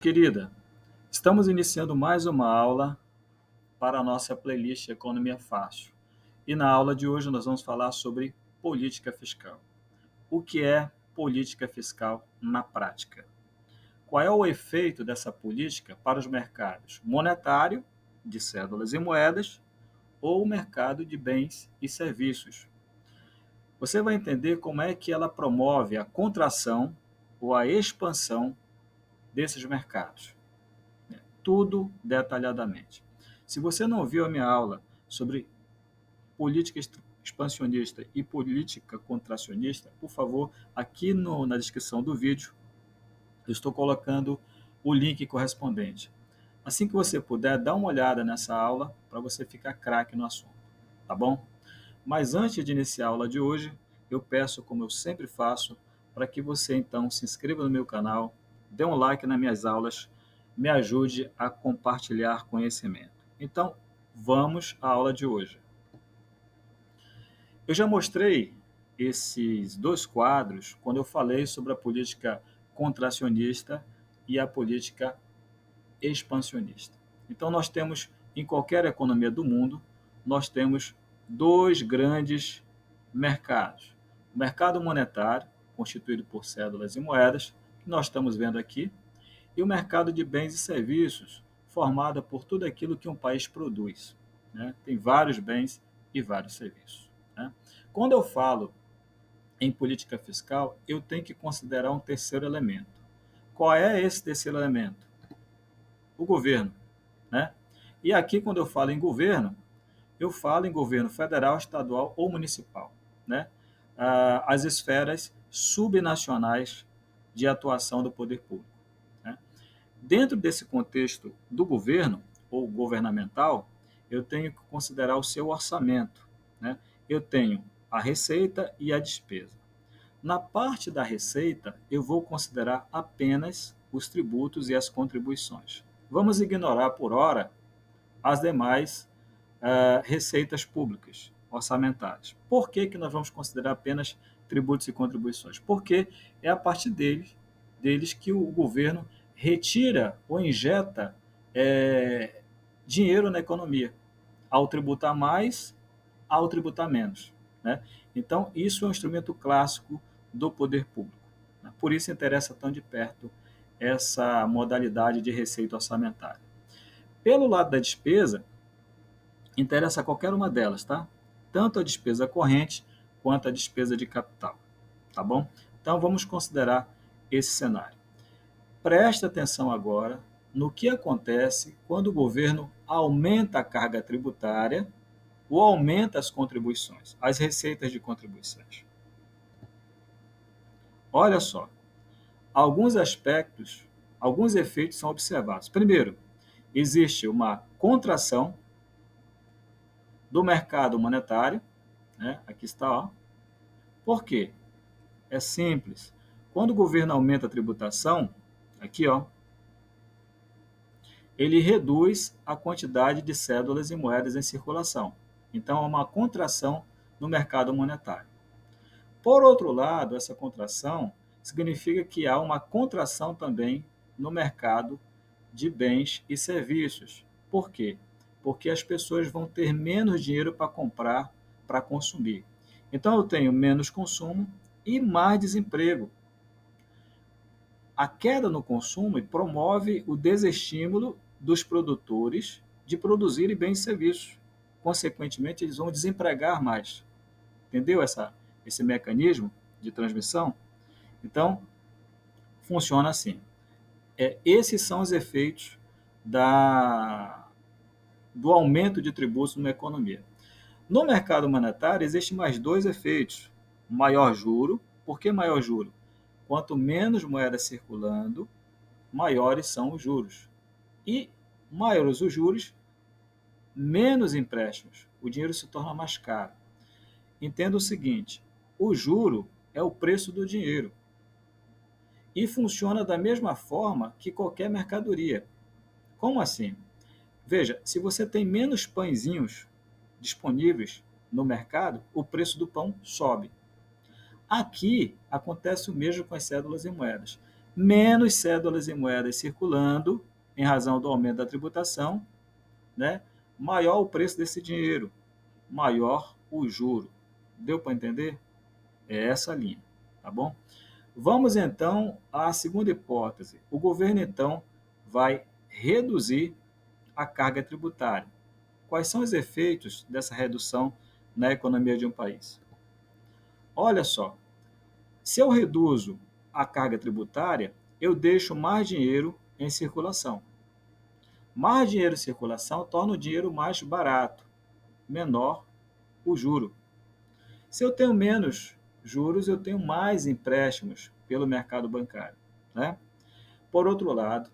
Querida, estamos iniciando mais uma aula para a nossa playlist Economia Fácil. E na aula de hoje nós vamos falar sobre política fiscal. O que é política fiscal na prática? Qual é o efeito dessa política para os mercados monetário, de cédulas e moedas, ou o mercado de bens e serviços? Você vai entender como é que ela promove a contração ou a expansão desses mercados. Tudo detalhadamente. Se você não viu a minha aula sobre política expansionista e política contracionista, por favor, aqui na descrição do vídeo, eu estou colocando o link correspondente. Assim que você puder, dá uma olhada nessa aula para você ficar craque no assunto, tá bom? Mas antes de iniciar a aula de hoje, eu peço, como eu sempre faço, para que você então se inscreva no meu canal, dê um like nas minhas aulas, me ajude a compartilhar conhecimento. Então, vamos à aula de hoje. Eu já mostrei esses dois quadros quando eu falei sobre a política contracionista e a política expansionista. Então, nós temos, em qualquer economia do mundo, nós temos dois grandes mercados. O mercado monetário, constituído por cédulas e moedas, que nós estamos vendo aqui, e o mercado de bens e serviços, formado por tudo aquilo que um país produz, né? Tem vários bens e vários serviços, né? Quando eu falo em política fiscal, eu tenho que considerar um terceiro elemento. Qual é esse terceiro elemento? O governo, né? E aqui, quando eu falo em governo, eu falo em governo federal, estadual ou municipal, né? As esferas subnacionais de atuação do poder público, né? Dentro desse contexto do governo ou governamental, eu tenho que considerar o seu orçamento, né? Eu tenho a receita e a despesa. Na parte da receita, eu vou considerar apenas os tributos e as contribuições. Vamos ignorar por hora as demais receitas públicas orçamentárias. Por que nós vamos considerar apenas tributos e contribuições? Porque é a partir deles que o governo retira ou injeta dinheiro na economia, ao tributar mais, ao tributar menos, né? Então, isso é um instrumento clássico do poder público, né? Por isso interessa tão de perto essa modalidade de receita orçamentária. Pelo lado da despesa, interessa qualquer uma delas, tá? Tanto a despesa corrente quanto a despesa de capital, tá bom? Então vamos considerar esse cenário. Preste atenção agora no que acontece quando o governo aumenta a carga tributária ou aumenta as contribuições, as receitas de contribuições. Olha só, alguns aspectos, alguns efeitos são observados. Primeiro, existe uma contração do mercado monetário, né? Aqui está, ó. Por quê? É simples. Quando o governo aumenta a tributação, aqui, ó, ele reduz a quantidade de cédulas e moedas em circulação. Então, há uma contração no mercado monetário. Por outro lado, essa contração significa que há uma contração também no mercado de bens e serviços. Por quê? Porque as pessoas vão ter menos dinheiro para comprar, para consumir. Então, eu tenho menos consumo e mais desemprego. A queda no consumo promove o desestímulo dos produtores de produzirem bens e serviços. Consequentemente, eles vão desempregar mais. Entendeu esse mecanismo de transmissão? Então, funciona assim. Esses são os efeitos do aumento de tributos numa economia. No mercado monetário, existem mais dois efeitos. Maior juro. Por que maior juro? Quanto menos moeda circulando, maiores são os juros. E maiores os juros, menos empréstimos. O dinheiro se torna mais caro. Entenda o seguinte, o juro é o preço do dinheiro. E funciona da mesma forma que qualquer mercadoria. Como assim? Veja, se você tem menos pãezinhos disponíveis no mercado, o preço do pão sobe. Aqui acontece o mesmo com as cédulas e moedas. menos cédulas e moedas circulando, em razão do aumento da tributação, né? Maior o preço desse dinheiro, maior o juro. Deu para entender? É essa a linha, tá bom? Vamos então à segunda hipótese. O governo então vai reduzir a carga tributária. Quais são os efeitos dessa redução na economia de um país? Olha só, se eu reduzo a carga tributária, eu deixo mais dinheiro em circulação. Mais dinheiro em circulação torna o dinheiro mais barato, menor o juro. Se eu tenho menos juros, eu tenho mais empréstimos pelo mercado bancário, né? Por outro lado,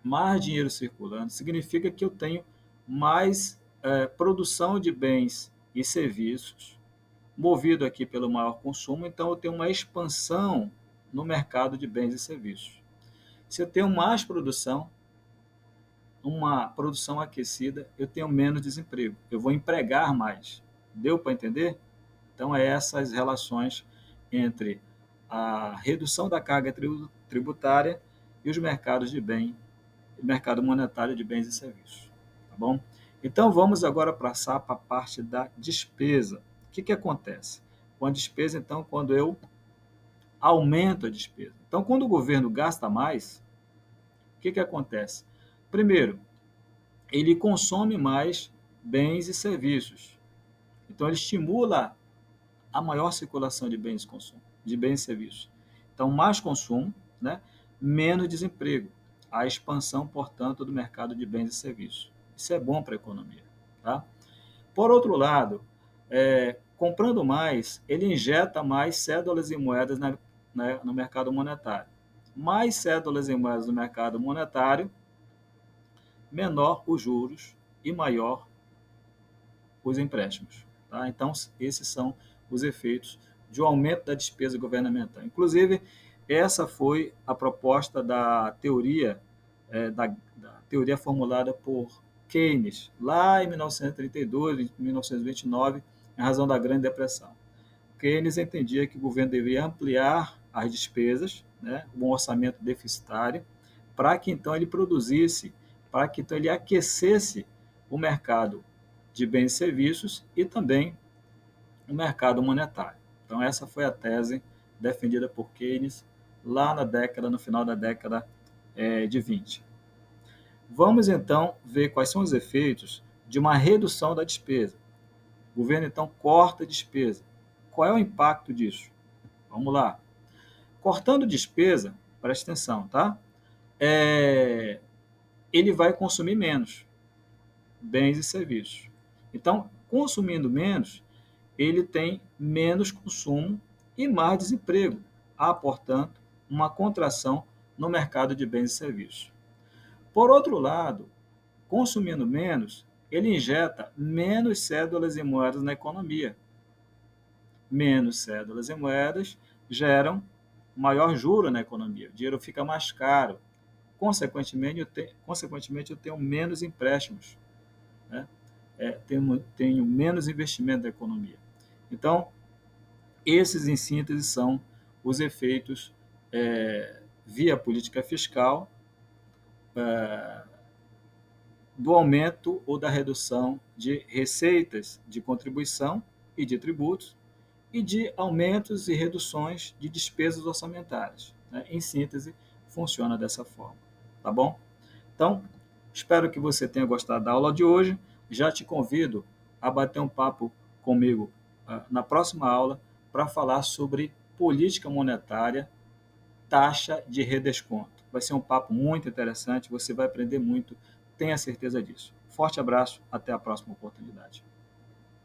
mais dinheiro circulando significa que eu tenho mais produção de bens e serviços, movido aqui pelo maior consumo, então eu tenho uma expansão no mercado de bens e serviços. Se eu tenho mais produção, uma produção aquecida, eu tenho menos desemprego, eu vou empregar mais. Deu para entender? Então, é essas relações entre a redução da carga tributária e os mercados de bem, mercado monetário de bens e serviços. Tá bom? Então, vamos agora passar para a parte da despesa. O que acontece? Com a despesa, então, quando eu aumento a despesa. Então, quando o governo gasta mais, o que acontece? Primeiro, ele consome mais bens e serviços. Então, ele estimula a maior circulação de bens, consumo, de bens e serviços. Então, mais consumo, né? Menos desemprego. A expansão, portanto, do mercado de bens e serviços. Isso é bom para a economia. Tá? Por outro lado, comprando mais, ele injeta mais cédulas e moedas no mercado monetário. Mais cédulas e moedas no mercado monetário, menor os juros e maior os empréstimos. Tá? Então, esses são os efeitos de um aumento da despesa governamental. Inclusive, essa foi a proposta da teoria, da teoria formulada por Keynes, lá em 1932, em 1929, em razão da Grande Depressão. Keynes entendia que o governo deveria ampliar as despesas, né, um orçamento deficitário, para que então ele produzisse, para que então ele aquecesse o mercado de bens e serviços e também o mercado monetário. Então, essa foi a tese defendida por Keynes lá no final da década de 20. Vamos, então, ver quais são os efeitos de uma redução da despesa. O governo, então, corta a despesa. Qual é o impacto disso? Vamos lá. Cortando despesa, preste atenção, tá? Ele vai consumir menos bens e serviços. Então, consumindo menos, ele tem menos consumo e mais desemprego. Há, portanto, uma contração no mercado de bens e serviços. Por outro lado, consumindo menos, ele injeta menos cédulas e moedas na economia. Menos cédulas e moedas geram maior juro na economia. O dinheiro fica mais caro. Consequentemente, eu tenho menos empréstimos, né? Tenho menos investimento da economia. Então, esses, em síntese, são os efeitos via política fiscal do aumento ou da redução de receitas de contribuição e de tributos e de aumentos e reduções de despesas orçamentárias, né? Em síntese, funciona dessa forma. Tá bom? Então, espero que você tenha gostado da aula de hoje. Já te convido a bater um papo comigo na próxima aula para falar sobre política monetária, taxa de redesconto. Vai ser um papo muito interessante, você vai aprender muito, tenha certeza disso. Forte abraço, até a próxima oportunidade.